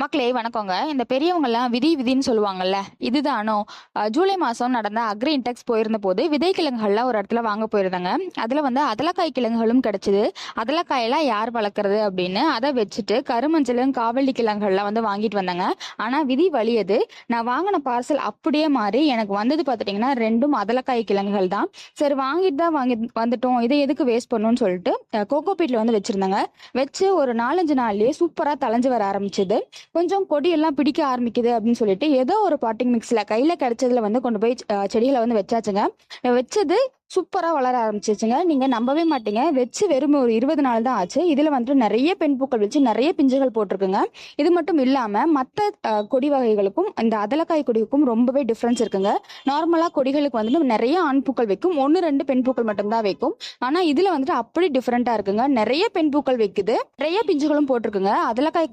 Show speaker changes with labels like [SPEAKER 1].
[SPEAKER 1] மக்களே வணக்கங்க. இந்த பெரியவங்கெல்லாம் விதி விதின்னு சொல்லுவாங்கல்ல, இதுதானோ? ஜூலை மாதம் நடந்த அக்ரி இன்டெக்ஸ் போயிருந்த போது விதை கிழங்குகள்லாம் ஒரு இடத்துல வாங்க போயிருந்தாங்க. அதில் வந்து அதலக்காய் கிழங்குகளும் கிடைச்சிது. அதலக்காயெல்லாம் யார் வளர்க்குறது அப்படின்னு அதை வச்சுட்டு கருமஞ்சளும் காவல்லி கிழங்குகள்லாம் வந்து வாங்கிட்டு வந்தாங்க. ஆனால் விதி வலியது. நான் வாங்கின பார்சல் அப்படியே மாறி எனக்கு வந்தது பார்த்துட்டிங்கன்னா ரெண்டும் அதலக்காய் கிழங்குகள் தான். சரி வாங்கிட்டு தான் வந்துட்டோம், இதை எதுக்கு வேஸ்ட் பண்ணணும்னு சொல்லிட்டு கோகோ பீட்டில் வந்து வச்சுருந்தாங்க. வச்சு ஒரு 4-5 நாள்லேயே சூப்பராக தளைஞ்சு வர ஆரம்பிச்சுது. கொஞ்சம் கொடியெல்லாம் பிடிக்க ஆரம்பிக்குது அப்படின்னு சொல்லிட்டு ஏதோ ஒரு பாட்டிங் மிக்ஸ்ல கையில கிடைச்சதுல வந்து கொண்டு போய் செடிகளை வந்து வச்சாச்சுங்க. வச்சது சூப்பரா வளர ஆரம்பிச்சிச்சுங்க. நீங்க நம்பவே மாட்டீங்க, வச்சு வெறும் ஒரு 20 நாள் தான் ஆச்சு. இதுல வந்துட்டு நிறைய பெண் பூக்கள் வச்சு நிறைய பிஞ்சுகள் போட்டிருக்குங்க. இது மட்டும் இல்லாம மற்ற கொடி வகைகளுக்கும் இந்த அதலக்காய் கொடிக்கும் ரொம்பவே டிஃப்ரென்ஸ் இருக்குங்க. நார்மலா கொடிகளுக்கு வந்துட்டு நிறைய ஆண் பூக்கள் வைக்கும், 1-2 பெண் பூக்கள் மட்டும்தான் வைக்கும். ஆனா இதுல வந்துட்டு அப்படி டிஃப்ரெண்டா இருக்குங்க. நிறைய பெண் பூக்கள் வைக்குது, நிறைய பிஞ்சுகளும் போட்டிருக்குங்க. அதலக்காய்